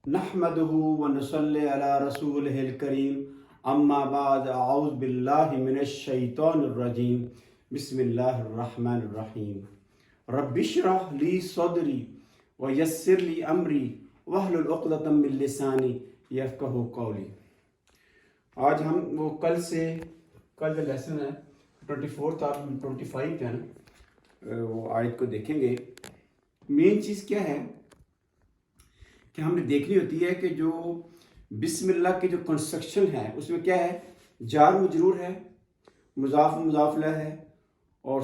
نحمده ونصلي على رسوله الكريم اما بعد اعوذ باللہ من الشیطان الرجیم بسم اللہ الرحمن الرحیم رب اشرح لی صدری ویسر لی امری واحلل عقدۃ من لسانی یفقہوا قولی۔ آج ہم وہ کل جو لیسن ہے 24 اور 25 ہے نا، وہ آیت کو دیکھیں گے۔ مین چیز کیا ہے کہ ہم نے دیکھنی ہوتی ہے کہ جو بسم اللہ کی جو کنسٹرکشن ہے اس میں کیا ہے، جار مجرور ہے، مضاف مضاف الیہ ہے، اور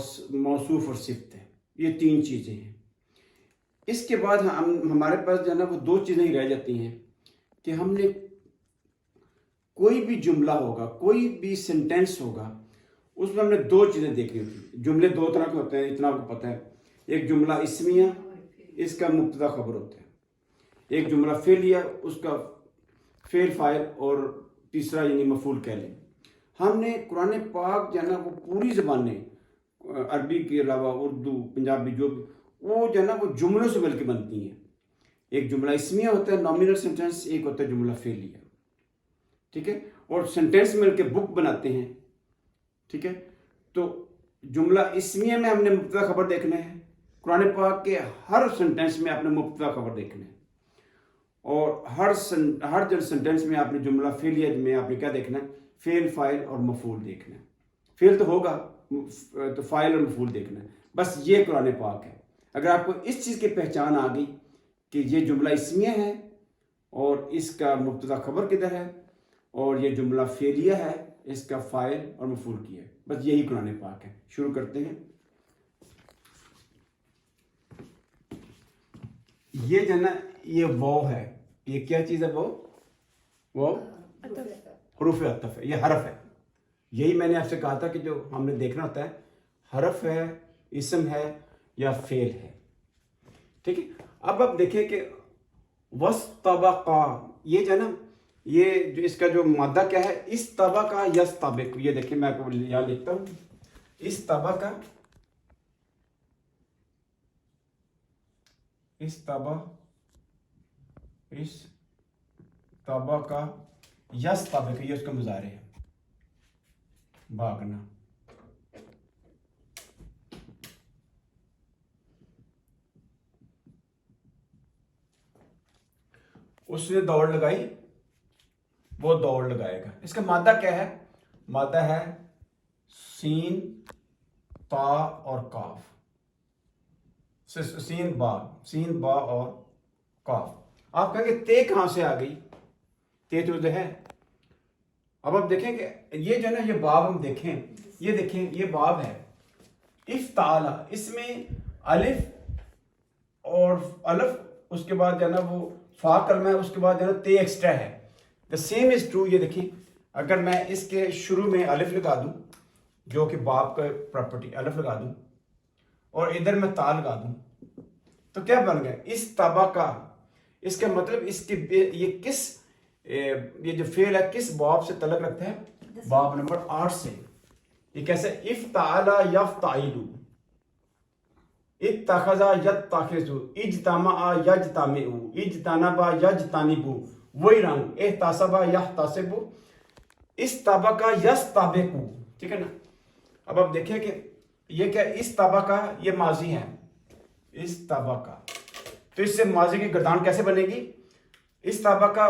موصوف اور صفت ہے۔ یہ تین چیزیں ہیں۔ اس کے بعد ہمارے پاس جو ہے نا وہ دو چیزیں ہی رہ جاتی ہیں کہ ہم نے کوئی بھی جملہ ہوگا، کوئی بھی سینٹینس ہوگا، اس میں ہم نے دو چیزیں دیکھنی ہوتی ہیں۔ جملے دو طرح کے ہوتے ہیں، اتنا آپ کو پتہ ہے۔ ایک جملہ اسمیہ، اس کا مبتدا خبر ہوتا ہے۔ ایک جملہ فعلیہ، اس کا فعل فاعل، اور تیسرا یعنی مفعول کہہ لیں۔ ہم نے قرآن پاک جو ہے نا وہ پوری زبانیں، عربی کے علاوہ اردو، پنجابی، جو بھی وہ جو ہے نا وہ جملوں سے مل کے بنتی ہیں۔ ایک جملہ اسمیہ ہوتا ہے نامینل سینٹینس، ایک ہوتا ہے جملہ فعلیہ، ٹھیک ہے، اور سینٹینس مل کے بک بناتے ہیں، ٹھیک ہے۔ تو جملہ اسمیہ میں ہم نے مبتدا خبر دیکھنا ہے، قرآن پاک کے ہر سینٹینس میں آپ نے مبتدا خبر دیکھنا ہے، اور ہر جو سینٹینس میں آپ نے جملہ فعلیہ میں آپ نے کیا دیکھنا ہے، فعل فاعل اور مفعول دیکھنا ہے۔ فعل تو ہوگا تو فاعل اور مفعول دیکھنا ہے، بس یہ قرآن پاک ہے۔ اگر آپ کو اس چیز کی پہچان آ گئی کہ یہ جملہ اسمیہ ہے اور اس کا مبتدا خبر کدھر ہے، اور یہ جملہ فعلیہ ہے، اس کا فاعل اور مفعول کیا ہے، بس یہی قرآن پاک ہے۔ شروع کرتے ہیں۔ یہ جو ہے نا یہ واو ہے، یہ کیا چیز ہے؟ وہ حروف عطف ہے، یہ حرف ہے۔ یہی میں نے آپ سے کہا تھا کہ جو ہم نے دیکھنا ہوتا ہے حرف ہے، اسم ہے یا فعل ہے، ٹھیک ہے۔ اب آپ دیکھیں کہ وَاسْتَبَقَا، یہ جو ہے نا یہ جو اس کا جو مادہ کیا ہے، استبقا یستبق۔ یہ دیکھیں میں آپ کو یہاں لکھتا ہوں، استبقا یستبق، یہ اس کا مضارع ہے، بھاگنا۔ اس نے دوڑ لگائی، وہ دوڑ لگائے گا۔ اس کا مادہ کیا ہے؟ مادہ ہے سین، تا اور کاف، سین با اور کاف۔ آپ کہیں گے تے کہاں سے آ گئی؟ تے تو ہے۔ اب آپ دیکھیں کہ یہ جو ہے نا یہ باب ہم دیکھیں، یہ دیکھیں یہ باب ہے افتعال، اس میں الف اور الف، اس کے بعد جو ہے نا وہ فا کلمہ ہے، اس کے بعد جو ہے نا تے ایکسٹرا ہے۔ دا سیم از ٹرو، یہ دیکھیں اگر میں اس کے شروع میں الف لگا دوں، جو کہ باب کا پراپرٹی، الف لگا دوں اور ادھر میں تا لگا دوں تو کیا بن گیا؟ استبقا۔ اس کا مطلب اس کے یہ کس یہ جو فعل ہے کس باب سے تعلق رکھتا ہے؟ باب نمبر 8 سے۔ یہ کیسے؟ افتعل یفتعل، اتخذ یتخذ، اجتمع یجتمع، اجتنب یجتنب، وہی رنگ احتسب یحتسب، استبقا یستبق، ٹھیک ہے نا۔ اب آپ دیکھیں کہ یہ کیا، استبقا یہ ماضی ہے، استبقا، تو اس سے ماضی کی گردان کیسے بنے گی؟ استبقا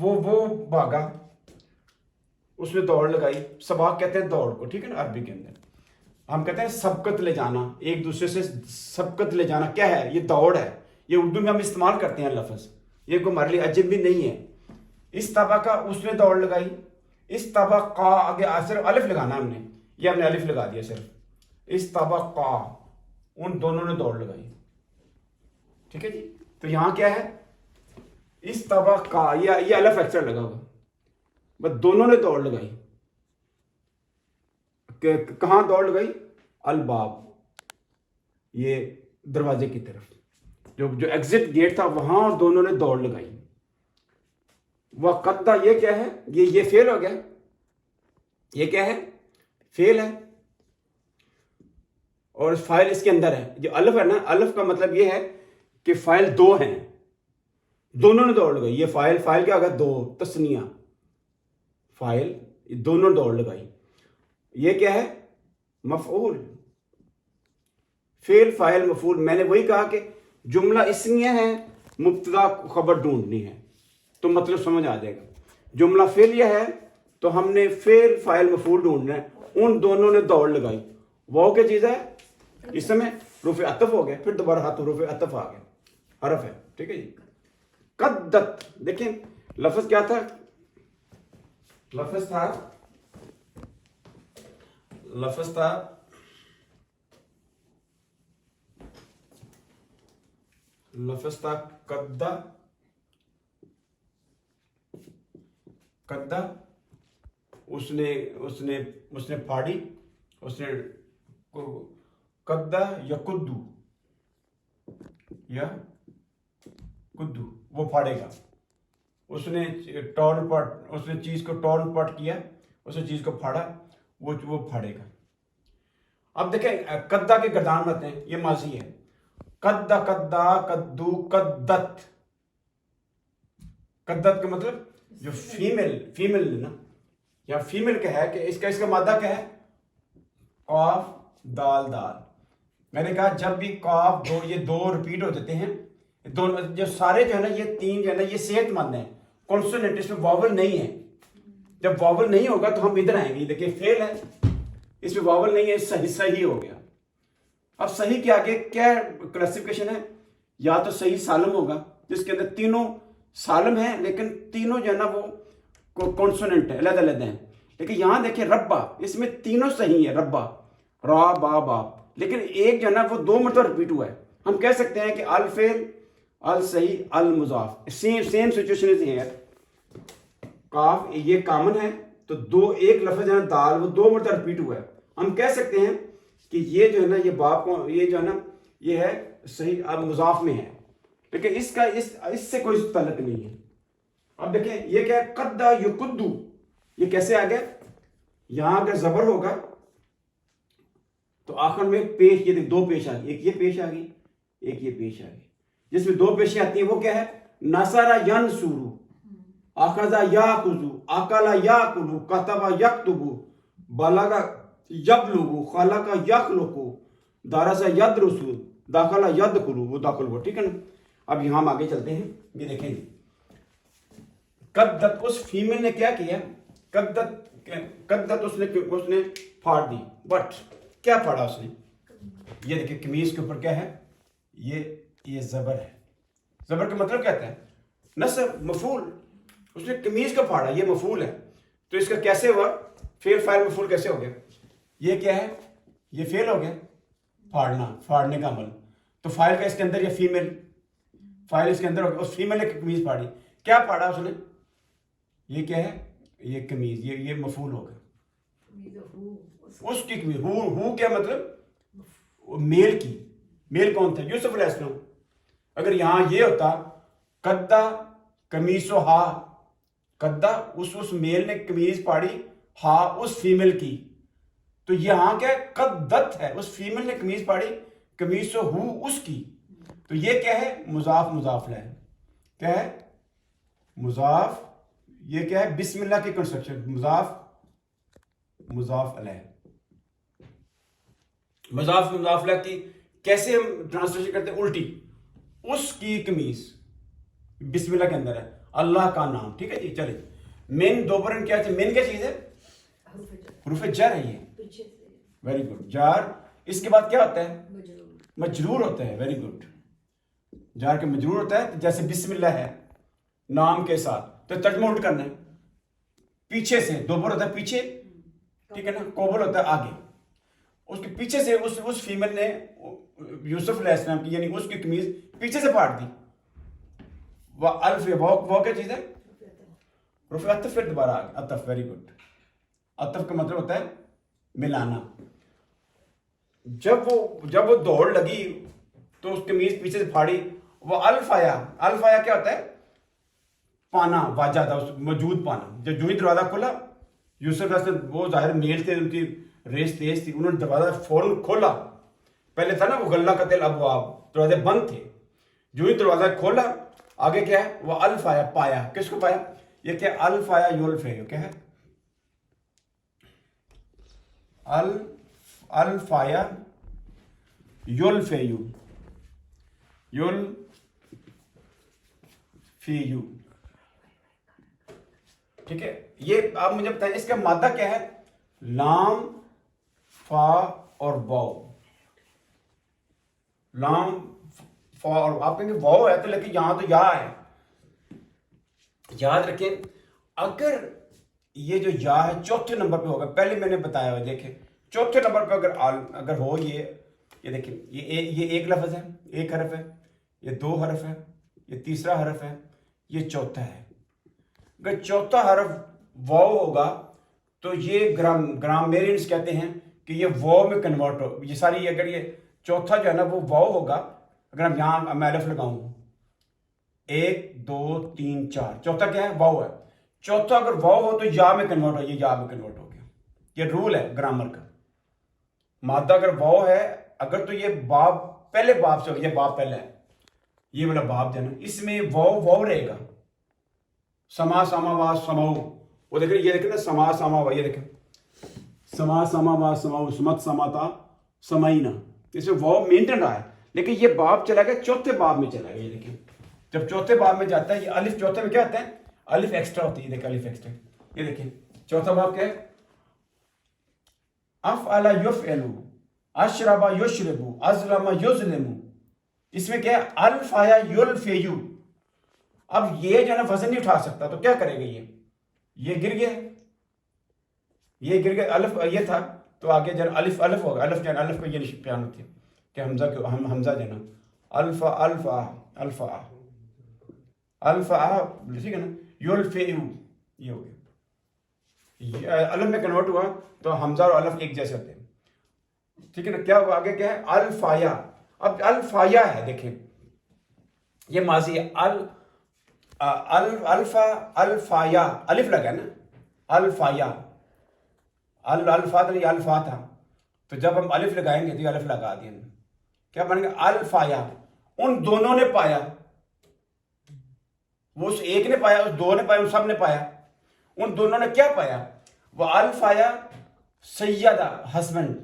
وہ بھاگا، اس نے دوڑ لگائی۔ سباق کہتے ہیں دوڑ کو، ٹھیک ہے نا۔ عربی کے اندر ہم کہتے ہیں سبقت لے جانا، ایک دوسرے سے سبقت لے جانا کیا ہے؟ یہ دوڑ ہے۔ یہ اردو میں ہم استعمال کرتے ہیں لفظ، یہ کوئی ہمارے لیے عجب بھی نہیں ہے۔ استبقا، اس نے دوڑ لگائی۔ استبقا، آگے صرف الف لگانا ہم نے، یہ ہم نے الف لگا دیا صرف۔ استبقا، ان دونوں نے دوڑ لگائی، ٹھیک ہے جی۔ تو یہاں کیا ہے؟ استبقا، یہ الف ایکسٹرا لگا ہوا، بس دونوں نے دوڑ لگائی۔ کہاں دوڑ لگائی؟ الباب، یہ دروازے کی طرف، جو ایگزٹ گیٹ تھا وہاں، اور دونوں نے دوڑ لگائی۔ وقدہ، یہ کیا ہے؟ یہ فعل ہو گیا، یہ کیا ہے؟ فعل ہے، اور فاعل اس کے اندر ہے۔ جو الف ہے نا، الف کا مطلب یہ ہے کہ فاعل دو ہیں، دونوں نے دوڑ لگائی. یہ فائل کیا ہوگا؟ دو تسنیہ فائل, دونوں دوڑ لگائی. یہ کیا ہے؟ مفعول. فعل فاعل مفعول. میں نے وہی کہا کہ جملہ اسمیہ ہے, مبتدا خبر ڈھونڈنی ہے تو مطلب سمجھ آ جائے گا. جملہ فعلیہ ہے تو ہم نے فعل فاعل مفعول ڈھونڈنا ہے. ان دونوں نے دوڑ لگائی. وہ کیا چیز ہے؟ اس میں حروف عطف ہو گیا, پھر دوبارہ ہاتھ حروف عطف آ گیا, حرف ہے. ٹھیک ہے جی. قدت, دیکھیں لفظ کیا تھا؟ لفظ تھا قدہ. اس نے پھاڑی, اس نے قدہ یا کدو وہ پھاڑے گا. اس نے چیز کو ٹورن پٹ کیا, اس نے چیز کو پھاڑا, وہ پھاڑے گا. اب دیکھیں قدہ کے گردان ہوتے ہیں, یہ ماضی ہے. قدہ قدو قدت. قدت کا مطلب جو فیمل نا, یا فیمل کا ہے کہ اس کا مادہ کیا ہے؟ قاف دال. میں نے کہا جب بھی قاف یہ دو ریپیٹ ہو جاتے ہیں, جو سارے جو ہے نا یہ تین جو ہے نا یہ صحت مند ہیں, کانسوننٹ, اس میں واول نہیں ہے. جب واول نہیں ہوگا تو ہم ادھر آئیں گے. دیکھیں فعل ہے, اس میں واول نہیں ہے, صحیح ہو گیا. اب صحیح کے آگے کیا کلاسیفیکیشن ہے؟ یا تو صحیح سالم ہوگا جس کے اندر تینوں سالم ہیں لیکن تینوں جو ہے نا وہ کانسوننٹ ہے, علیحدہ ہیں. لیکن یہاں دیکھیں ربا, اس میں تینوں صحیح ہیں, ربا را با باپ, لیکن ایک جو ہے نا وہ دو مرتبہ ریپیٹ ہوا ہے. ہم کہہ سکتے ہیں کہ الفعل الصحیح المضاف. سیم سچویشن ہے. کاف یہ کامن ہے تو ایک لفظ ہے دال, وہ دو مرتبہ ریپیٹ ہوا ہے. ہم کہہ سکتے ہیں کہ یہ جو ہے نا یہ باپ کو, یہ جو ہے نا یہ ہے صحیح مضاف میں ہے, لیکن اس سے کوئی تعلق نہیں ہے. اب دیکھیں یہ کیا ہے؟ قدہ یقدو. یہ کیسے آ گیا؟ یہاں اگر زبر ہوگا تو آخر میں پیش, یہ دو پیش آ گئی, ایک یہ پیش آ گئی, ایک یہ پیش آ گئی. جس میں دو پیشیں آتی ہیں وہ کیا ہے؟ نصر ینصرو, اخذ یاخذو, اکل یاکلو, کتب یکتبو, بلغ یبلغو, خلق یخلقو, درس یدرسو, داخل یدخلو, وہ داخل ہوا. ٹھیک ہے نا. اب یہاں ہم آگے چلتے ہیں. یہ دیکھیں قدت, اس فیمل نے کیا کیا؟ قدت اس نے پھاڑ دی. بٹ کیا پھاڑا اس نے؟ یہ دیکھیں قمیص کے اوپر کیا ہے؟ یہ زبر ہے. زبر کا مطلب کیا ہے؟ نصب, مفعول. اس نے قمیص کو پھاڑا, یہ مفعول ہے. تو اس کا کیسے ہوا؟ فعل فاعل مفعول کیسے ہو گیا؟ یہ کیا ہے؟ یہ فعل ہو گیا, پھاڑنے کا عمل. تو فاعل کا اس کے اندر یہ فیمل, فاعل اس کے اندر ہو گیا. اس فیمل نے قمیص پھاڑی. کیا پھاڑا اس نے؟ یہ کیا ہے؟ یہ قمیص, یہ مفعول ہو گیا. اس کی قمیص. ہو کیا مطلب؟ میل کی. میل کون تھا؟ یوسف علیہ السلام. اگر یہاں یہ ہوتا قدہ قمیص و ہا, قدہ اس میل نے قمیص پھاڑی, ہا اس فیمل کی, تو یہاں کیا ہے؟ قدت ہے, اس فیمل نے قمیص پھاڑی, قمیص و ہو اس کی. تو یہ کیا ہے؟ مضاف مضاف ہے. کیا ہے؟ مضاف. یہ کیا ہے؟ بسم اللہ کی کنسٹرکشن. مضاف مضاف علیہ. مضاف مضاف علیہ کی کیسے ہم ٹرانسلیشن کرتے ہیں؟ الٹی. اس کی قمیص بسم اللہ کے اندر ہے, اللہ کا نام. ٹھیک ہے جی. چلے مین دوبرن کیا چیز؟ مین کیا چیز ہے؟ حروف جر ہے. یہ ویری گڈ. جار اس کے بعد کیا ہوتا ہے؟ مجرور ہوتا ہے. Very good. جار کے مجرور ہوتا ہے. جیسے بسم اللہ ہے نام کے ساتھ, تو ترجمہ الٹ کرنا ہے. پیچھے سے دوبر ہوتا ہے پیچھے, ٹھیک ہے نا. کوبل ہوتا ہے آگے. اس کے پیچھے سے اس فیمل نے یوسف علیہ السلام کی یعنی اس کی قمیض پیچھے سے پھاڑ دی. وہ الف, وہ کیا چیز ہے؟ حروف عطف. پھر دوبارہ آگے عطف. Very good. عطف کا مطلب ہوتا ہے ملانا. جب وہ دوڑ لگی تو اس قمیض پیچھے سے پھاڑی, وہ الف آیا. الف آیا کیا ہوتا ہے؟ پانا, واجہ تھا, موجود پانا. جب جو ہی دروازہ کھلا, یوسف علیہ السلام وہ ظاہر میل تھے, ان کی ریس تیز تھی, انہوں نے دروازہ فوراً کھولا. پہلے تھا نا وہ غلہ قتل ابواب, دروازے بند تھے. جو ہی دروازہ کھولا آگے کیا ہے؟ وہ الف آیا پایا. کس کو پایا؟ یہ کیا؟ الف آیا یلف ہے. کیا ہے؟ الف آیا یلف یو یلفیو. ٹھیک ہے. یہ آپ مجھے بتائیں اس کا مادہ کیا ہے؟ لام، فا اور واو. لام، فا اور آپ کہیں گے واو ہے تو لیکن یہاں تو یا ہے. یاد رکھیں اگر یہ جو یا ہے چوتھے نمبر پہ ہوگا، پہلے میں نے بتایا ہوا دیکھیں چوتھے نمبر پہ اگر ہو یہ دیکھیں یہ ایک لفظ ہے، ایک حرف ہے، یہ دو حرف ہے، یہ تیسرا حرف ہے، یہ چوتھا ہے. اگر چوتھا حرف واو ہوگا تو یہ گرامیرینس کہتے ہیں کہ یہ واو میں کنورٹ ہو. یہ ساری اگر یہ چوتھا جو ہے نا وہ واو ہوگا. اگر ہم یہاں میں الف لگاؤں 1 2 3 4، چوتھا کیا ہے؟ واو ہے. چوتھا اگر واو ہو تو یا میں کنورٹ ہو، یہ یا میں کنورٹ ہو گیا. یہ رول ہے گرامر کا. مادہ اگر واو ہے اگر تو یہ باب پہلے باب سے ہو، یہ باب پہلے ہے، یہ والا باب جو ہے نا اس میں واو رہے گا. سما سما وا سماؤ، وہ دیکھیں یہ دیکھیں نا سما سما وا، یہ دیکھیں سما سما وا سماؤ سمت سماتا سمائنا، اس میں واو مینٹین رہا ہے. لیکن یہ باب چلا گیا چوتھے باب میں چلا گیا. یہ دیکھیں جب چوتھے باب میں جاتا ہے یہ الف چوتھے میں کیا ہوتا ہے؟ الف ایکسٹرا ہوتی ہے. دیکھیں الف ایکسٹرا. یہ دیکھیں چوتھا باب کیا ہے؟ افعل یفعل، اشرب یشرب، ازلم یظلم. اس میں کیا ہے؟ الف آیا یلفیو. اب یہ جو ہے نا وزن نہیں اٹھا سکتا تو کیا کرے گا؟ یہ گر گیا، یہ گر گیا. الف یہ تھا تو آگے جو ہے الف ہوگا. الف جو ہے الف کو یہ پیان ہوتی ہے کہ حمزہ کو حمزہ جو ہے نا الفا الفا الفا الفا، ٹھیک ہے نا. یلفیو یہ ہو گیا. الف میں کنورٹ ہوا تو حمزہ اور الف ایک جیسے ہوتے ہیں. ٹھیک ہے نا. کیا ہوا آگے؟ کیا ہے؟ الفایا. اب الفایا ہے دیکھیں یہ ماضی ہے. الفا الفایا، الف لگا نا الفایا. الفا تو یہ الفا تھا تو جب ہم الف لگائیں گے تو یہ الف لگا دیا. کیا بنے گا؟ الفایا. ان دونوں نے پایا، وہ اس ایک نے پایا، اس دو نے پایا، ان سب نے پایا. ان دونوں نے کیا پایا؟ وہ الفایا سیدہ ہسبینڈ.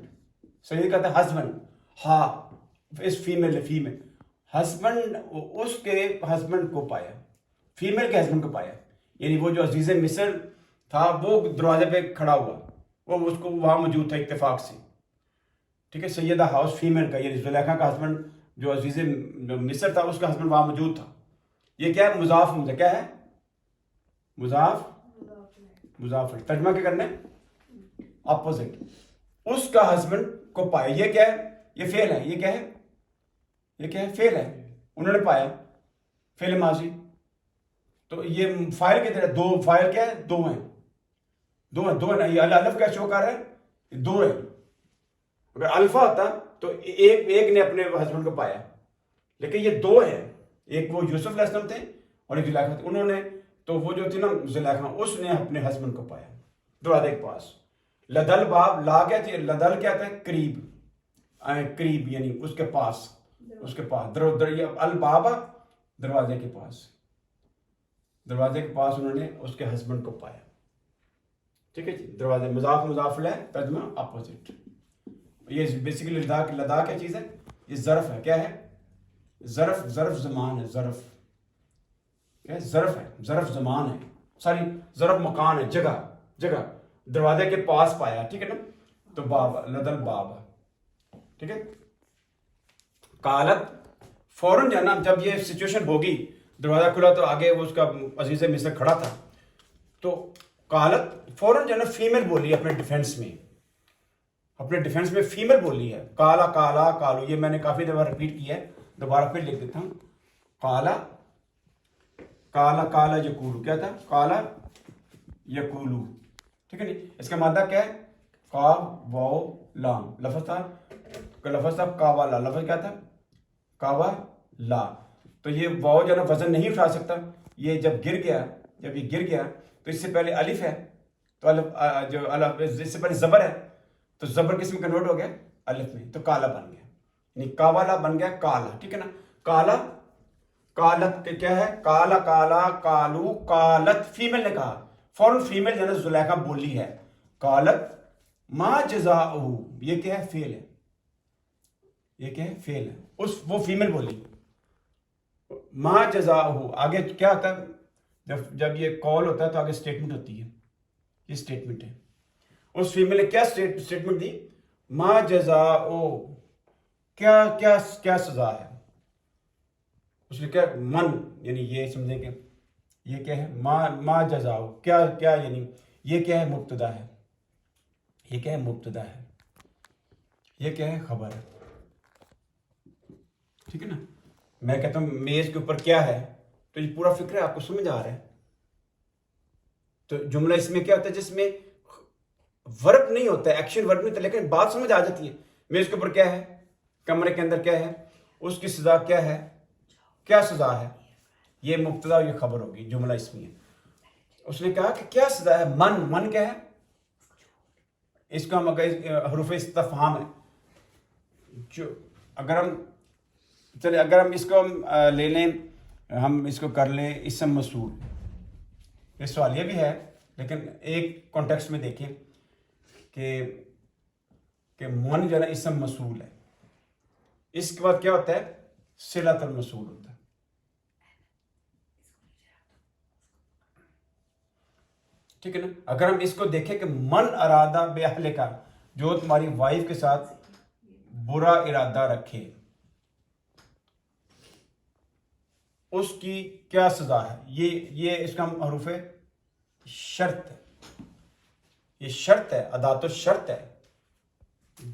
سید کہتا ہے ہسبینڈ. ہاں اس فیمیل ہسبینڈ اس کے ہسبینڈ کو پایا، فیمیل کے ہسبینڈ کو پایا. یعنی وہ جو عزیز مصر تھا وہ دروازے پہ کھڑا ہوا، وہ اس کو وہاں موجود تھا اتفاق سے. ٹھیک ہے. سیدہ ہاؤس فیمیل کا یعنی زلیخا کا ہسبینڈ جو عزیز مصر تھا اس کا ہسبینڈ وہاں موجود تھا. یہ کیا ہے؟ مضاف مضاف. کیا ہے؟ مضاف مضاف. ترجمہ کیا کرنا ہے؟ اپوزٹ. اس کا ہسبینڈ کو پایا. یہ کیا ہے؟ یہ فعل ہے. یہ کیا ہے؟ یہ کیا ہے؟ فعل ہے. انہوں نے پایا، فعل ماضی. تو یہ فاعل کی طرح دو، فاعل کیا ہے؟ دو ہیں. دو ہیں نا. یہ الف کیا شو کر رہا ہے؟ دو ہے. اگر الفا ہوتا تو ایک نے اپنے ہسبینڈ کو پایا، لیکن یہ دو ہیں. ایک وہ یوسف علیہ السلام تھے اور ایک زلیخا تھے. انہوں نے تو وہ جو تھی نا زلیخا اس نے اپنے ہسبینڈ کو پایا دروازے کے پاس. لدل باب، لا کیا تھی؟ لدل کیا تھا؟ قریب. قریب یعنی اس کے پاس، اس کے پاس. الباب دروازے کے پاس، دروازے کے پاس انہوں نے اس کے ہسبینڈ کو پایا. ٹھیک ہے جی. دروازے مضاف مضاف ہے، ترجمہ اپوزٹ. یہ بیسیکلی لدا کیا چیز ہے؟ یہ ظرف ہے. کیا ہے؟ ظرف. ظرف زمان ہے. ظرف کیا ہے؟ ظرف ہے. ظرف زمان ہے. ساری ظرف مکان ہے، جگہ جگہ. دروازے کے پاس پایا. ٹھیک ہے نا. تو باب لدل باب. ٹھیک ہے. قالت فوراً جو ہے نا جب یہ سچویشن ہوگی دروازہ کھلا تو آگے وہ اس کا عزیز مصر کھڑا تھا تو قالت فوراً جو ہے نا فیمیل بولی اپنے ڈیفینس میں، اپنے ڈیفینس میں فیمیل بولی ہے. کالا کالا کالو. یہ میں نے کافی دفعہ ریپیٹ کیا ہے، دوبارہ پھر لکھ دیتا ہوں. کالا کالا کالا یقولو. کیا تھا؟ کالا یقولو. ٹھیک ہے نہیں. اس کا مادہ کیا ہے؟ قاف واو لام. لفظ تھا کاوالا. لفظ کیا تھا؟ کاوا لا. تو یہ واو جو ہے نا وزن نہیں اٹھا سکتا. یہ جب گر گیا، جب یہ گر گیا تو اس سے پہلے الف ہے تو الف جو الف اس سے پہلے زبر ہے تو زبر کس میں کنورٹ ہو گیا؟ الف میں. تو کالا بن گیا، یعنی کاوالا بن گیا کالا. ٹھیک ہے نا. کالا قالت کیا ہے؟ کالا کالا کالو قالت، فیمیل نے کہا، فوراً فیمیل جو ہے زلیخا بولی ہے، قالت ما جزاؤہ، یہ کیا ہے؟ فعل ہے، یہ کیا ہے؟ فعل ہے، وہ فیمیل بولی ما جزاؤہ. آگے کیا ہوتا ہے جب یہ کال ہوتا ہے تو آگے اسٹیٹمنٹ ہوتی ہے، یہ اسٹیٹمنٹ ہے. اس فیمیل نے کیا اسٹیٹمنٹ دی؟ ما جزاؤ، کیا سزا ہے. اس نے کیا من، یعنی یہ سمجھیں کہ یہ کیا ہے؟ ما جزاؤ، کیا یعنی یہ کیا ہے؟ مبتدا ہے، یہ کیا ہے؟ مبتدا ہے، یہ کیا ہے؟ خبر ہے. ٹھیک ہے نا؟ میں کہتا ہوں میز کے اوپر کیا ہے تو یہ پورا فکر ہے، آپ کو سمجھ آ رہا ہے. تو جملہ اس میں کیا ہوتا ہے جس میں ورب نہیں ہوتا ہے، ایکشن ورب نہیں ہوتا، لیکن بات سمجھ آ جاتی ہے. میز کے اوپر کیا ہے؟ کمرے کے اندر کیا ہے؟ اس کی سزا کیا ہے؟ کیا سزا ہے؟ یہ مبتدا، یہ خبر ہوگی، جملہ اس میں ہے. اس نے کہا کہ کیا سزا ہے؟ من کیا ہے؟ اس کو ہم حروف استفہام ہے. جو اگر ہم اس کو لے لیں، ہم اس کو کر لیں اسم موصول. یہ سوال یہ بھی ہے، لیکن ایک کانٹیکسٹ میں دیکھیں کہ من جو ہے نا اسم موصول ہے، اس کے بعد کیا ہوتا ہے؟ صلۃ الموصول ہوتا ہے. ٹھیک ہے نا؟ اگر ہم اس کو دیکھیں کہ من ارادہ بے اہل کا، جو تمہاری وائف کے ساتھ برا ارادہ رکھے، اس کی کیا سزا ہے؟ یہ اس کا حروف شرط ہے، یہ شرط ہے، ادات الشرط ہے.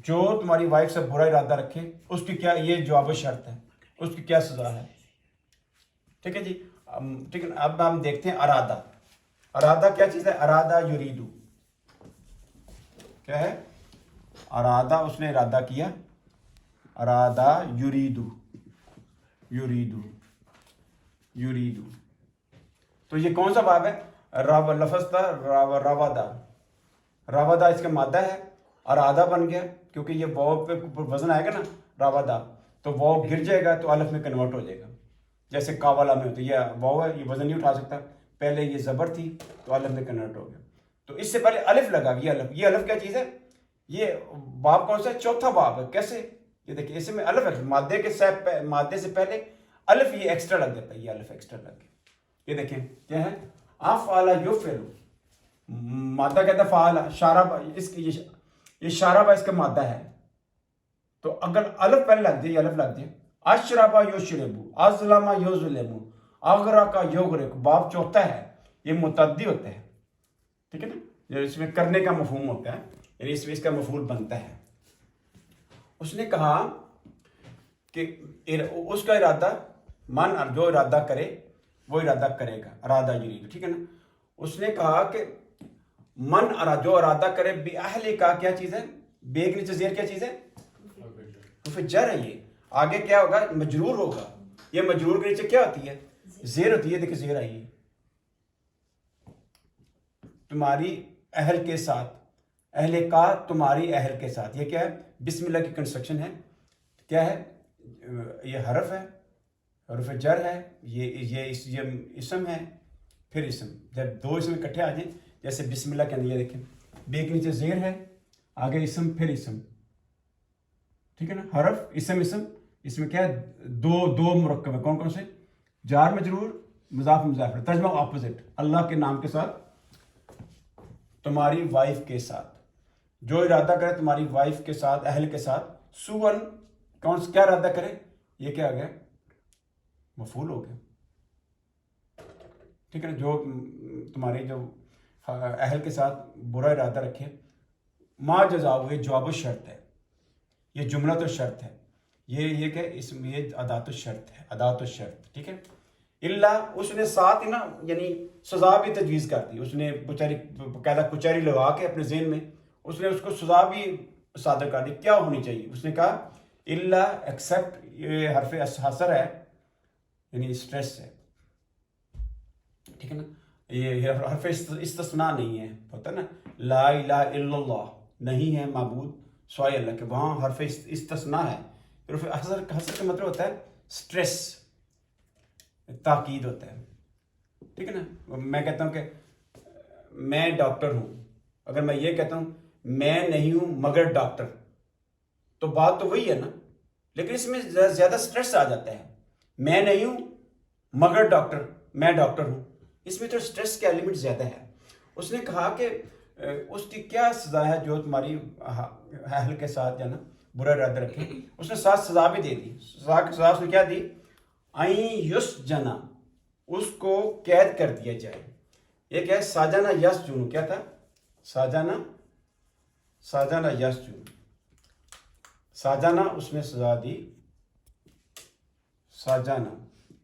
جو تمہاری وائف سے برا ارادہ رکھے اس کی کیا، یہ جواب شرط ہے، اس کی کیا سزا ہے. ٹھیک ہے جی. ٹھیک ہے. اب ہم دیکھتے ہیں ارادہ. ارادہ کیا چیز ہے؟ ارادہ یریدو، کیا ہے؟ ارادہ، اس نے ارادہ کیا. ارادہ یریدو، تو یہ کون سا باب ہے؟ لفظ تھا روادہ، اس کا مادہ ہے، ارادہ بن گیا کیونکہ یہ واو پہ وزن آئے گا نا، روادہ، تو واو گر جائے گا تو الف میں کنورٹ ہو جائے گا. جیسے کاوالا میں ہوتا ہے، یہ واو ہے، یہ وزن نہیں اٹھا سکتا، پہلے یہ زبر تھی تو الف میں کنورٹ ہو گیا. تو اس سے پہلے الف لگا، یہ الف کیا چیز ہے؟ یہ باب کون سا ہے؟ چوتھا باب ہے. کیسے؟ یہ دیکھیں اس میں الف ہے، مادے سے پہلے الف یہ ایکسٹرا لگ جاتا ہے، یہ الف ایکسٹرا لگ گیا. یہ دیکھیں کیا ہے؟ افعل یفعل، مادہ کہتا ہے فعل، شاربہ، اس کی یہ شاربہ اس کا مادہ ہے. تو اگر الف پہلے لگ دیا، یہ الف لگ دیا. اشربہ یشربو، اظلم یظلم، اغرق یغرق، باب چوتھا ہے، یہ متعدی ہوتا ہے. ٹھیک ہے نا؟ اس میں کرنے کا مفہوم ہوتا ہے، یعنی اس میں اس کا مفعول بنتا ہے. اس نے کہا کہ اس کا ارادہ، من جو ارادہ کرے وہ ارادہ کرے گا، ارادہ یرید. ٹھیک ہے نا؟ اس نے کہا کہ من جو ارادہ کرے بے اہل کا، کیا چیز ہے؟ بے کے نیچے زیر کیا چیز ہے؟ حرف جر ہے. یہ آگے کیا ہوگا؟ مجرور ہوگا. یہ مجرور کے نیچے کیا ہوتی ہے؟ زیر ہوتی ہے. دیکھیں زیر آئی ہے، تمہاری اہل کے ساتھ، اہل کا تمہاری اہل کے ساتھ. یہ کیا ہے؟ بسم اللہ کی کنسٹرکشن ہے. کیا ہے؟ یہ حرف ہے، حرف جر ہے، یہ اسم ہے، پھر اسم. جب دو اسم اکٹھے آ جائیں، جیسے بسم اللہ کے اندر یہ دیکھیں، بے کے نیچے زیر ہے، آگے اسم، پھر اسم. ٹھیک ہے نا؟ حرف، اسم، اس میں کیا ہے؟ دو مرکب ہے. کون سے؟ جار مجرور، مضاف مضاف. ترجمہ اپوزٹ، اللہ کے نام کے ساتھ، تمہاری وائف کے ساتھ. جو ارادہ کرے تمہاری وائف کے ساتھ، اہل کے ساتھ، سوءن، کیا ارادہ کرے؟ یہ کیا آ گیا؟ مفعول ہو گیا. ٹھیک ہے نا؟ جو تمہاری جو اہل کے ساتھ برا ارادہ رکھے، ما جزاؤ، یہ جواب و شرط ہے، یہ جملہ تو شرط ہے، یہ کہ اس میں یہ ادات الشرط ہے، ادات الشرط. ٹھیک ہے؟ اللہ، اس نے ساتھ ہی نا یعنی سزا بھی تجویز کر دی. اس نے بیچاری قاعدہ کچہری لگا کے اپنے ذہن میں اس نے اس کو سزا بھی صادر کر دی. کیا ہونی چاہیے؟ اس نے کہا اللہ ایکسیپٹ، یہ حرف حصر ہے، یعنی اسٹریس ہے. ٹھیک ہے نا؟ یہ حرف استثناء نہیں ہے، ہوتا ہے نا لا الہ الا اللہ، نہیں ہے معبود سوائے اللہ کے، وہاں حرف استثناء ہے. حرف حصر کا مطلب ہوتا ہے اسٹریس. تاکید ہوتا ہے، ٹھیک ہے نا. میں کہتا ہوں کہ میں ڈاکٹر ہوں، اگر میں یہ کہتا ہوں میں نہیں ہوں مگر ڈاکٹر، تو بات تو وہی ہے نا، لیکن اس میں زیادہ سٹریس آ جاتا ہے. میں نہیں ہوں مگر ڈاکٹر، میں ڈاکٹر ہوں، اس میں تو سٹریس کا ایلیمنٹ زیادہ ہے. اس نے کہا کہ اس کی کیا سزا ہے جو تمہاری اہل کے ساتھ جو ہے نا برا ارادہ رکھے. اس نے ساتھ سزا بھی دے دی. سزا اس نے کیا دی؟ این یس جنا، اس کو قید کر دیا جائے. یہ کیا ہے؟ ساجانہ یس جنو. کیا تھا؟ ساجانہ یس جنو. ساجانہ اس نے سزا دی، ساجانہ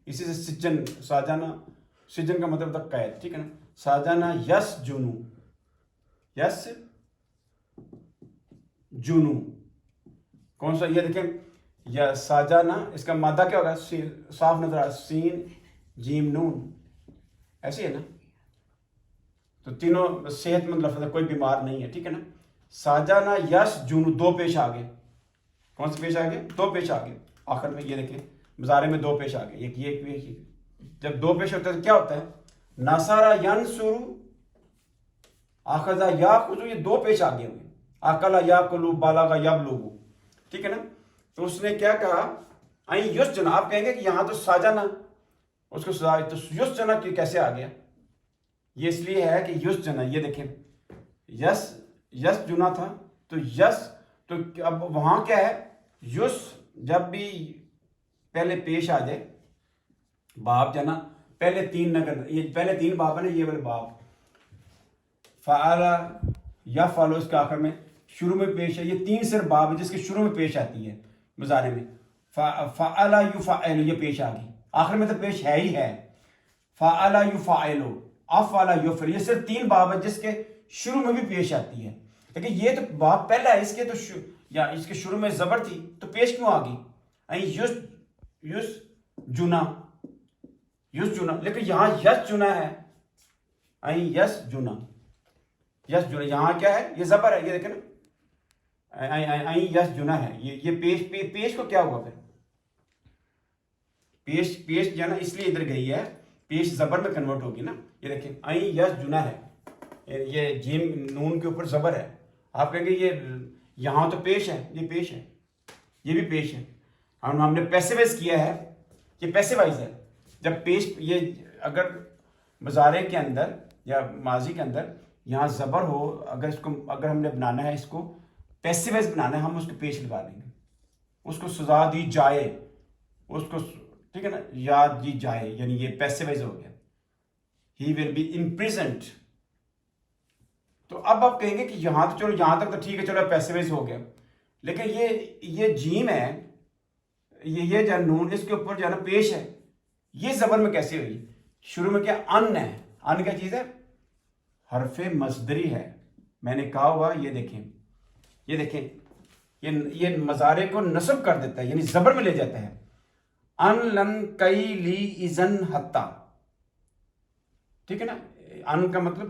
اسی سے سجن، ساجانہ سجن کا مطلب تھا قید، ٹھیک ہے نا. ساجانہ یس جنو، یس جنو کون سا؟ یہ دیکھیں یا ساجانہ، اس کا مادہ کیا ہوگا؟ صاف نظر آ، سین جیم نون، ایسے ہے نا. تو تینوں صحت مند لفظ ہے، کوئی بیمار نہیں ہے، ٹھیک ہے نا. ساجانہ یس جنو، دو پیش آ گئے. کون سے پیش آ گئے؟ دو پیش آ گئے آخر میں. یہ دیکھیں مظاہرے میں دو پیش آ گئے، ایک یہ. جب دو پیش ہوتا ہے تو کیا ہوتا ہے؟ نصارہ ینصرو، اخذا یاخذو، یہ دو پیش آ گئے ہوئے. اکلا یاکلو، بالغ یبلغو، ٹھیک ہے نا. تو اس نے کیا کہا؟ این یس جنا. آپ کہیں گے کہ یہاں تو ساجانہ اس کو سزا، تو یس جنا کیسے آ گیا؟ یہ اس لیے ہے کہ یس جنا، یہ دیکھیں یس جنا تھا، تو یس، تو اب وہاں کیا ہے؟ یس جب بھی پہلے پیش آ جائے، باب جنا پہلے تین نگر، یہ پہلے تین باب ہے نا، یہ والے باب فعل یا فعلو، اس کے آخر میں شروع میں پیش ہے. یہ تین صرف باب ہے جس کے شروع میں پیش آتی ہے مظاہرے میں. فعل یفعل، یہ پیش آ گئی، آخر میں تو پیش ہے ہی ہے. فعل یفعل، افعل یفعل، یہ صرف تین باب ہے جس کے شروع میں بھی پیش آتی ہے. لیکن یہ تو باب پہلا ہے، اس کے تو یا اس کے شروع میں زبر تھی، تو پیش کیوں آ گئی؟ یس جنا، یس جنا. لیکن یہاں یس جنا ہے، یس جنا، یس جنا. یہاں کیا ہے؟ یہ زبر ہے، یہ دیکھیں نا، یس جنا ہے. یہ پیش کو کیا ہوا پھر؟ پیش جو ہے نا اس لیے ادھر گئی ہے، پیش زبر میں کنورٹ ہوگی نا. یہ دیکھیں یس جنا ہے، یہ جیم نون کے اوپر زبر ہے. آپ کہیں گے یہ یہاں تو پیش ہے، یہ پیش ہے، یہ بھی پیش ہے. ہم نے پیسیوائز کیا ہے، یہ پیسیوائز ہے. جب پیش، یہ اگر مضارع کے اندر یا ماضی کے اندر یہاں زبر ہو، اگر ہم نے بنانا ہے اس کو پیسیوائز بنانا ہے، ہم اس کو پیش لگا دیں گے. اس کو سزا دی جائے، اس کو، ٹھیک ہے نا، یاد دی جائے، یعنی یہ پیسیوائز ہو گیا. ہی ول بی امپریزنٹ. تو اب آپ کہیں گے کہ یہاں تو چلو، یہاں تک تو ٹھیک ہے، چلو پیسیوائز ہو گیا. لیکن یہ جیم ہے، یہ جو نون اس کے اوپر جو ہے نا پیش ہے، یہ زبر میں کیسے ہوئی؟ شروع میں کیا؟ ان ہے. ان کیا چیز ہے؟ حرف مصدری ہے. میں نے کہا ہوا، یہ دیکھیں یہ مضارع کو نصب کر دیتا ہے، یعنی زبر میں لے جاتا ہے. ان لن کئی لی ازن حتی، ٹھیک ہے نا. ان کا مطلب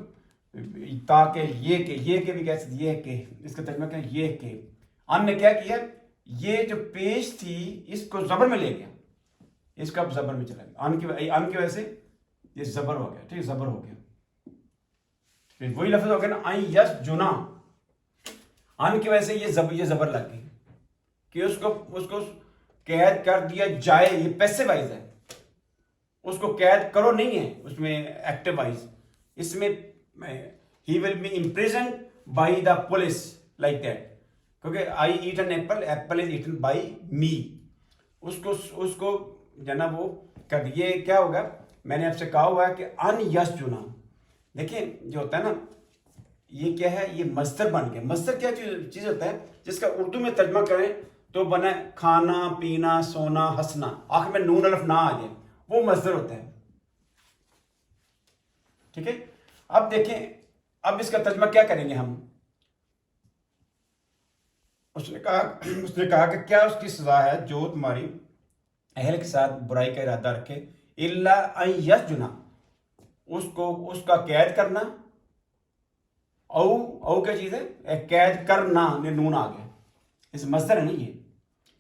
تاکہ، یہ کہ بھی کہہ سکتے، یہ کہ، اس کا ترجمہ کیا ہے؟ یہ کہ. ان نے کیا کیا؟ یہ جو پیش تھی اس کو زبر میں لے گیا، اس کا اب زبر میں چلا گیا. ان کی وجہ سے یہ زبر ہو گیا، ٹھیک ہے، زبر ہو گیا. وہی لفظ ہو گیا نا، این یس جنا. ان کی وجہ سے یہ زبر لگ گئی کہ اس کو قید کر دیا جائے. یہ پیسیوائز ہے، اس کو قید کرو نہیں ہے اس میں ایکٹیو وائز. اس میں he will be imprisoned by the police like that. کیونکہ I eat an apple, apple is eaten by me. اس کو جناب وہ کر. یہ کیا ہوگا؟ میں نے آپ سے کہا ہوا ہے کہ ان یس جنا. دیکھیں جو ہوتا ہے نا، یہ کیا ہے؟ یہ مصدر بن گیا. مصدر کیا چیز ہوتا ہے جس کا اردو میں ترجمہ کریں تو بنا کھانا پینا سونا ہنسنا، آخر میں نون الف نہ آ جائے، وہ مصدر ہوتا ہے. ٹھیک ہے. اب دیکھیں، اب اس کا ترجمہ کیا کریں گے ہم؟ اس نے کہا کہ کیا اس کی سزا ہے جو تمہاری اہل کے ساتھ برائی کا ارادہ رکھے، الا ان یسجنا، اس کا قید کرنا. او کیا چیز ہے؟ قید کرنا، نون آ گیا، اس مصدر ہے نا. یہ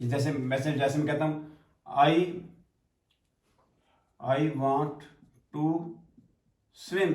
جیسے میں کہتا ہوں I want to swim.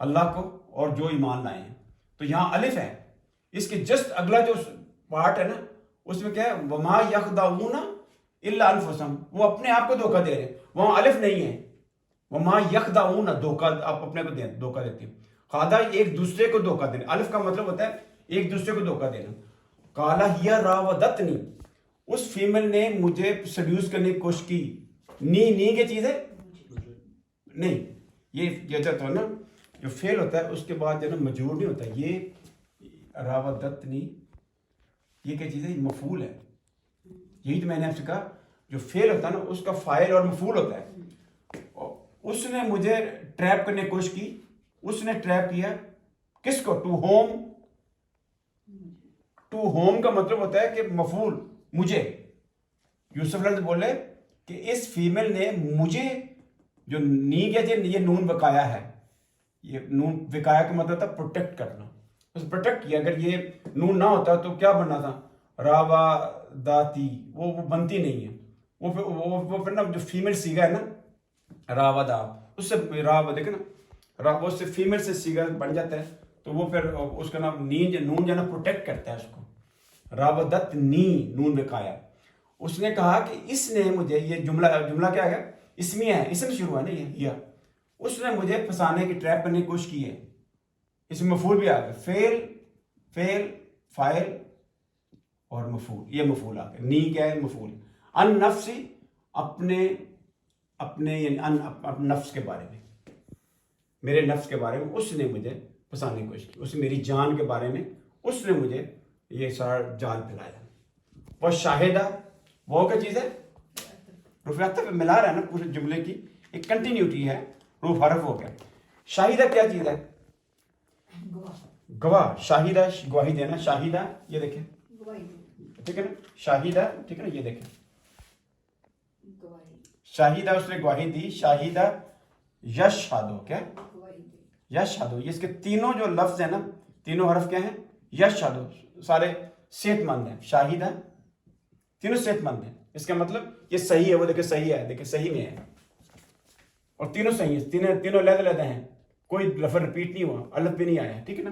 اللہ کو اور جو ایمان لائے ہیں. تو یہاں الف ہے, اس کے جسٹ اگلا جو پارٹ ہے نا اس میں کیا ہے, وما یخدعون الا انفسہم, وہ اپنے آپ کو دھوکہ دے رہے ہیں. وہاں الف نہیں ہے, وما یخدعون, دھوکہ آپ اپنے کو دھوکہ دیتے ہیں. خادع ایک دوسرے کو دھوکہ دینا, الف کا مطلب ہوتا ہے ایک دوسرے کو دھوکہ دینا. قال ہی راودتنی, اس فیمل نے مجھے سیڈیوس کرنے کی کوشش کی. نی کی چیز ہے نہیں, یہ جو ہے نا جو فعل ہوتا ہے اس کے بعد جو ہے نا مجرور نہیں ہوتا. یہ راودتنی یہ کیا چیز ہے, مفعول ہے. یہی تو میں نے آپ سے کہا جو فعل ہوتا ہے نا اس کا فاعل اور مفعول ہوتا ہے. اس نے مجھے ٹریپ کرنے کی کوشش کی. اس نے ٹریپ کیا کس کو, ٹو ہوم. ٹو ہوم کا مطلب ہوتا ہے کہ مفعول مجھے. یوسف علیہ بولے کہ اس فیمل نے مجھے, جو نی کیا چیز, یہ نون وقایا ہے. یہ نون وقایا کا مطلب تھا پروٹیکٹ کرنا, اس پروٹیکٹ کیا. اگر یہ نون نہ ہوتا تو کیا بننا تھا, راوا داتی, وہ بنتی نہیں ہے. وہ پھر نا جو فیمل سیگا ہے نا راوا دا, اس سے راوا دیکھیں نا راوا سے فیمل سے سیگا بن جاتا ہے. تو وہ پھر اس کا نام نون جو ہے نا پروٹیکٹ کرتا ہے اس کو. راودت نی, نون وقایا. اس نے کہا کہ اس نے مجھے, یہ جملہ کیا ہے, اسمیہ ہے, اسم شروع ہے نا یہ. اس نے مجھے پھنسانے کی, ٹریپ کرنے کی کوشش کی ہے. اس میں مفعول بھی آ گیا, فعل فاعل اور مفعول, یہ مفعول آ گیا. نی کیا ہے, مفعول. ان نفسی, اپنے یعنی اپنے نفس کے بارے میں, میرے نفس کے بارے میں اس نے مجھے پھنسانے کی کوشش کی. اس میری جان کے بارے میں اس نے مجھے یہ سارا جال پھیلایا. وہ شاہدہ, وہ کیا چیز ہے, رفع عطف ملا رہا ہے نا پورے جملے کی, ایک کنٹینیوٹی ہے, روف حرف ہو گیا. شاہدہ کیا چیز ہے, گواہ. شاہدہ گواہی دینا. شاہدہ یہ دیکھیں, ٹھیک ہے نا, شاہدہ, ٹھیک ہے نا, یہ دیکھیں شاہدہ, اس نے گواہی دی. شاہدہ یشہدو, کیا یشہدو, یہ اس کے تینوں جو لفظ ہیں نا, تینوں حرف کیا ہیں, یشہدو, سارے صحت مند ہیں. شاہدہ تینوں صحت مند ہیں. اس کا مطلب یہ صحیح ہے, وہ دیکھیں صحیح ہے, دیکھیں صحیح میں ہے, اور تینوں صحیح ہیں, تینوں علیحدہ ہیں, کوئی لفظ ریپیٹ نہیں ہوا, الف بھی نہیں آیا, ٹھیک ہے نا.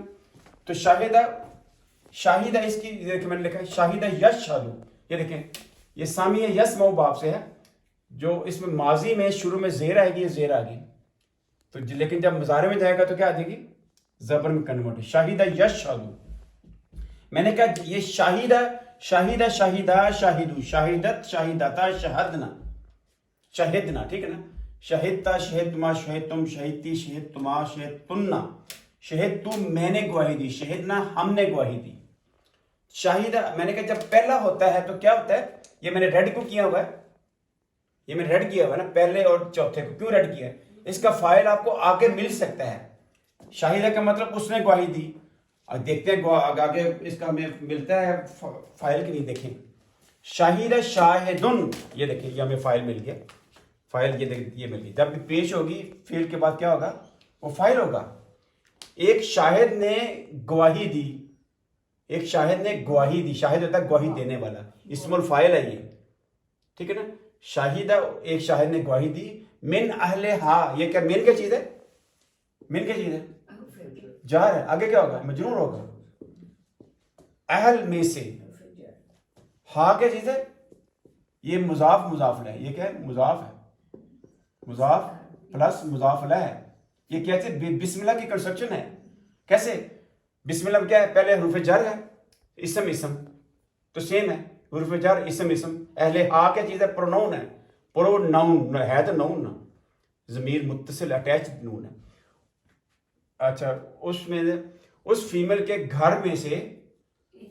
تو شاہدہ اس کی دیکھیں میں نے لکھا ہے شاہدہ یشہدو, یہ دیکھیں یہ سامیہ یسمعو باب سے ہے, جو اس میں ماضی میں شروع میں زیر آئے گی, یہ زیر آ گئی تو, لیکن جب مضارع میں جائے گا تو کیا آ جائے گی, زبر میں کنورٹ. شاہدہ یشہدو, میں نے کہا یہ شاہدہ شاہدہ شاہدو, شاہدت شاہدتا شہدنا, ٹھیک ہے نا. شہدتا شہدتما شہدتم شہدتی شہدتما شہدتنا, شہدتو میں نے گواہی دی, شہدنا ہم نے گواہی دی. شاہدہ میں نے کہا جب پہلا ہوتا ہے تو کیا ہوتا ہے, یہ میں نے ریڈ کو کیا ہوا ہے, یہ میں نے ریڈ کیا ہوا ہے نا پہلے اور چوتھے کو. کیوں ریڈ کیا ہے, اس کا فائل آپ کو آگے مل سکتا ہے. شاہدہ کا مطلب اس نے گواہی دی. اور دیکھتے ہیں آگے اس کا ہمیں ملتا ہے فائل کی نہیں. دیکھیں شاہدہ شاہدن, یہ دیکھیں یہ ہمیں فائل مل گیا, فائل یہ مل گئی. جب بھی پیش ہوگی فعل کے بعد کیا ہوگا, وہ فائل ہوگا. ایک شاہد نے گواہی دی, ایک شاہد نے گواہی دی, شاہد ہوتا ہے گواہی دینے والا, اسم الفاعل ہے یہ, ٹھیک ہے نا. شاہدہ ایک شاہد نے گواہی دی. من اہلہا, یہ کیا مین کیا چیز ہے, مین کیا چیز ہے, جار ہے, آگے کیا ہوگا, مجرور ہوگا. اہل میں سے, ہا کیا چیز ہے, یہ مضاف ہے, یہ کیا ہے, مضاف ہے, مضاف پلس مضاف ہے. یہ کیا چیز, بسم اللہ کی کنسٹرکشن ہے. کیسے, بسم اللہ کیا ہے, پہلے حروف جر ہے, اسم تو سیم ہے, حروف جر اسم. اہل ہا کیا چیز ہے, پروناؤن ہے, پروناؤن ہے تو نون نا, ضمیر متصل اٹیچ نون ہے. اچھا, اس میں اس فیمل کے گھر میں سے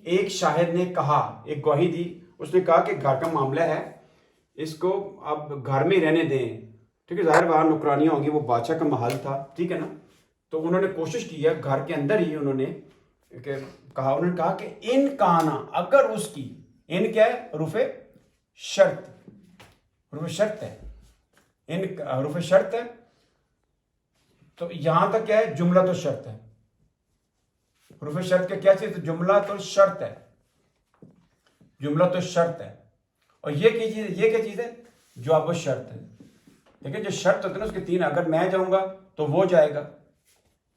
ایک شاہد نے کہا, ایک گواہی دی, اس نے کہا کہ گھر کا معاملہ ہے, اس کو آپ گھر میں رہنے دیں, ٹھیک ہے. ظاہر وہاں نوکرانیاں ہوں گی, وہ بادشاہ کا محل تھا, ٹھیک ہے نا. تو انہوں نے کوشش کی ہے گھر کے اندر ہی, انہوں نے کہا کہ ان کانا, اگر اس کی, ان کیا ہے, حروف شرط ہے, ان حروف شرط ہے. تو یہاں تک کیا ہے, جملہ تو شرط ہے. حروف شرط کا کیا چیز, جملہ تو شرط ہے, جملہ تو شرط ہے. اور یہ کیا چیز ہے, جواب و شرط ہے. دیکھیں جو شرط ہوتے ہیں نا اس کے تین, اگر میں جاؤں گا تو وہ جائے گا,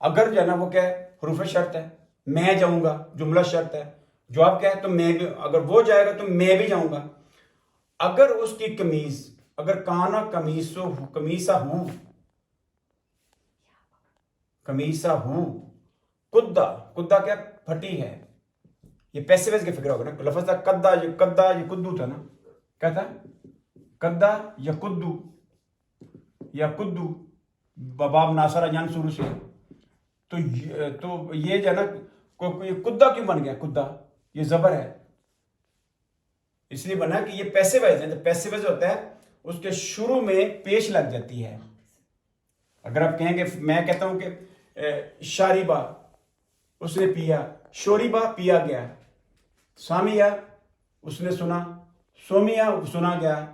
اگر جو ہے نا وہ کیا ہے حروف شرط ہے، میں جاؤں گا جملہ شرط ہے، جواب کیا ہے تو میں بھی، اگر وہ جائے گا تو میں بھی جاؤں گا۔ اگر اس کی قمیض، اگر کانا قمیصہ ہو کدا کیا پھٹی ہے، یہ پیسے ویسے کے فکر ہوگا نا، لفظ تھا کدا یہ کدو تھا نا، کیا تھا کدا یا کدو باب ناصرہ جان شروع سے، تو یہ جو ہے نا یہ کدا کیوں بن گیا؟ کدا یہ زبر ہے، اس لیے بنا کہ یہ پیسے وائز ہے، پیسے وائز ہوتا ہے اس کے شروع میں پیش لگ جاتی ہے۔ اگر آپ کہیں گے، میں کہتا ہوں کہ شاریبا اس نے پیا، شوریبا پیا گیا، سامیا اس نے سنا، سومیا سنا گیا،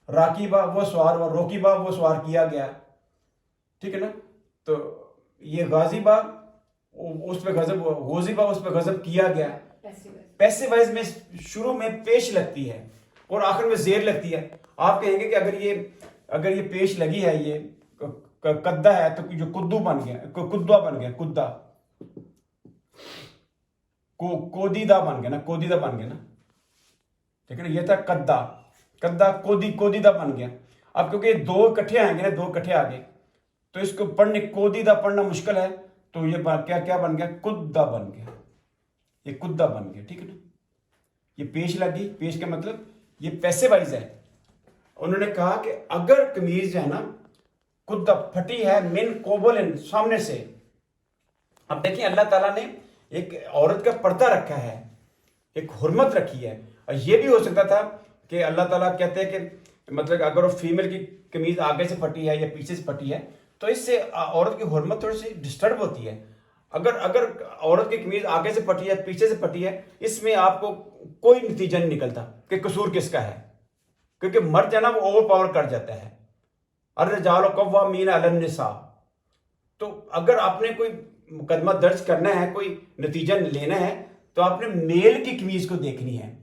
راکیبا وہ سوار، اور روکیبا وہ سوار کیا گیا، ٹھیک ہے نا؟ تو یہ غازیبا اس پہ غضب، غوزیبا اس پہ غضب کیا گیا، پیسے وائز میں شروع میں پیش لگتی ہے اور آخر میں زیر لگتی ہے۔ آپ کہیں گے کہ اگر یہ پیش لگی ہے، یہ کدا ہے، تو جو کدو بن گیا، کدوا بن گیا، کدا کودیدہ بن گیا نا، ٹھیک ہے نا؟ یہ تھا کدا کودیدہ بن گیا۔ اب کیونکہ یہ دو اکٹھے آئیں گے نا، دو اکٹھے آگے، تو اس کو پڑھنے کودیدہ پڑھنا مشکل ہے، تو یہ کیا بن گیا؟ کدا بن گیا، یہ کدا بن گیا، ٹھیک ہے نا؟ یہ پیش لگی، پیش کا مطلب یہ پیسے وائز ہے۔ انہوں نے کہا کہ اگر قمیض جو ہے نا کدا پھٹی ہے من قبل سامنے سے، اب دیکھیں اللہ تعالیٰ نے ایک عورت کا پردہ رکھا ہے، ایک حرمت رکھی ہے، اور یہ بھی ہو سکتا تھا کہ اللہ تعالیٰ کہتے ہیں کہ مطلب اگر وہ فیمیل کی قمیض آگے سے پھٹی ہے یا پیچھے سے پھٹی ہے تو اس سے عورت کی حرمت تھوڑی سی ڈسٹرب ہوتی ہے۔ اگر عورت کی قمیض آگے سے پھٹی ہے پیچھے سے پھٹی ہے، اس میں آپ کو کوئی نتیجہ نہیں نکلتا کہ قصور کس کا ہے، کیونکہ مرد جو ہے نا وہ اوور پاور کر جاتا ہے، الرجال قوامین علی النساء۔ تو اگر آپ نے کوئی مقدمہ درج کرنا ہے، کوئی نتیجہ لینا ہے، تو آپ نے میل کی قمیض کو دیکھنی ہے۔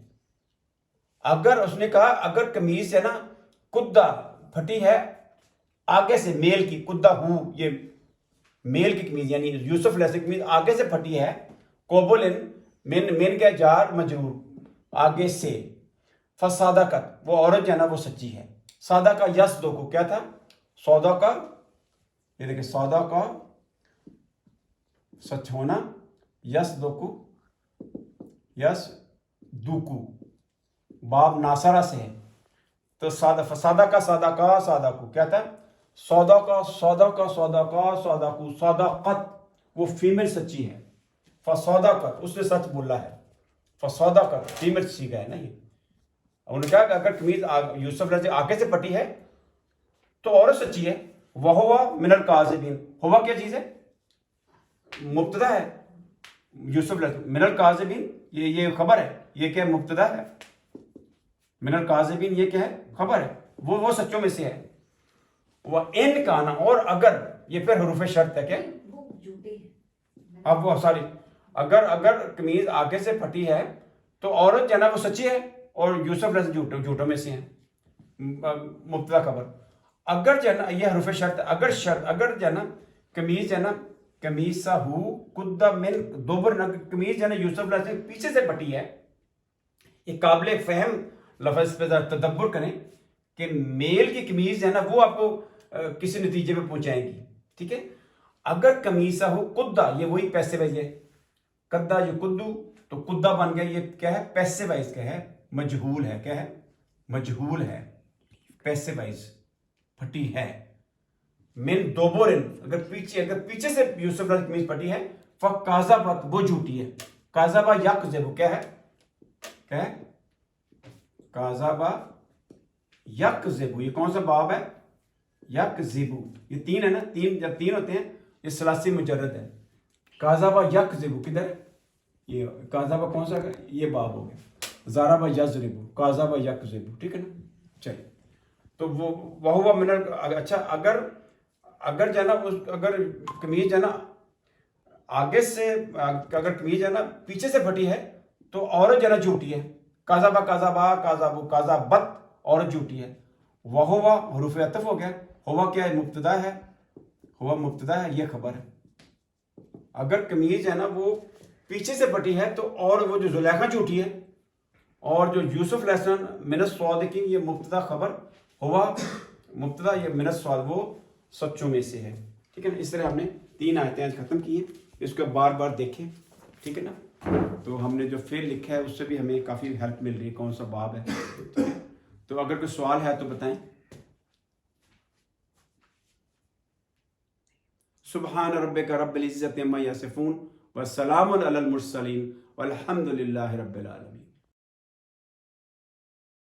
اگر اس نے کہا اگر قمیض ہے نا کدا پھٹی ہے آگے سے، میل کی کدا ہو، یہ میل کی قمیض یعنی یوسف علیہ السلام کی قمیض آگے سے پھٹی ہے، قبلن من کا جار مجرور آگے سے، فصادقت وہ عورت جو ہے نا وہ سچی ہے، سادہ کا یس دو کو کیا تھا؟ سودا کا، یہ دیکھیں سودا کا سچ ہونا، یس دو کو یس دوکو باب ناصرہ سے ہے، تو فسادہ کا سادہ کو کیا تھا؟ سودا کا صداقت وہ فیمیل سچی ہے، فصدقت اس نے سچ بولا ہے، فصدقت فیمیل سیکھا ہے نا یہ۔ انہوں نے کہا کہ اگر قمیض یوسف علیہ آگے سے پٹی ہے تو عورت سچی ہے، وَهُوَ مِنَ الْكَاذِبِينَ، ہوا کیا چیز ہے؟ مبتدا ہے، یوسف علیہ من الکاذبین یہ خبر ہے، یہ کیا مبتدا ہے، من الکاذبین یہ کیا ہے؟ خبر ہے، وہ سچوں میں سے ہے۔ وہ ان کانا، اور اگر، یہ پھر حروف شرط ہے، کیا اب وہ ساری، اگر قمیض آگے سے پھٹی ہے تو عورت جو ہے نا وہ سچی ہے اور یوسف علیہ جھوٹوں میں سے ہیں، مبتدا خبر۔ اگر جو ہے نا یہ حروف شرط، اگر جو ہے نا قمیض جو ہے نا قمیصہ ہو کدا من دوبر، قمیض جو ہے نا یوسف علیہ السلام پیچھے سے پھٹی ہے، یہ قابل فہم لفظ پہ تدبر کریں کہ میل کی قمیض ہے نا وہ آپ کو کسی نتیجے پہ پہنچائے گی، ٹھیک ہے؟ اگر قمیصہ ہو کدا، یہ وہی پیسے وائز ہے، کدا جو کدو تو کدا بن گیا، یہ کیا ہے؟ پیسے وائز کیا ہے؟ مجہول ہے، کیا ہے؟ مجہول ہے، پیسے وائز پھٹی ہے۔ من دوبرن، اگر پیچھے سے یوسف علیہ قمیض پھٹی ہے، فکاذبت وہ جھوٹی ہے، کاذبہ یکذب کیا ہے؟ کیا ہے؟ کاذبہ یکذب، یہ کون سا باب ہے؟ یکذب، یہ تین ہے نا، جب تین ہوتے ہیں یہ ثلاثی مجرد ہے۔ کاذبہ یکذب کدھر ہے؟ یہ کاذبہ کون سا ہے؟ یہ باب ہو گیا، ضرب یضرب، کاذبہ یکذب، ٹھیک ہے نا؟ چلیے، تو وہ من، اچھا اگر جو ہے نا اگر قمیض جو ہے نا آگے سے، اگر قمیض جو ہے نا پیچھے سے پھٹی ہے تو عورت جو ہے نا جھوٹی ہے، کاذبت عورت جھوٹی ہے۔ وہوا حروف عطف ہو گیا، ہوا کیا ہے؟ مبتدا ہے، ہوا مبتدا ہے، یہ خبر ہے، اگر قمیض ہے نا وہ پیچھے سے پٹی ہے تو، اور وہ جو زلیخا جھوٹی ہے، اور جو یوسف علیہ السلام من الصادقین یہ مبتدا خبر ہوا، مبتدا یہ من الصادق وہ سچوں میں سے ہے. ٹھیک ہے نا. اس طرح ہم نے 3 آیتیں آج ختم کی ہیں، اس کو بار بار دیکھیں. ٹھیک ہے نا. تو ہم نے جو فعل لکھا ہے اس سے بھی ہمیں کافی ہیلپ مل رہی ہے، کون سا باب ہے. تو اگر کوئی سوال ہے تو بتائیں. سبحان ربک رب العزت عما یصفون وسلام علی المرسلین والحمد للہ رب العالمین.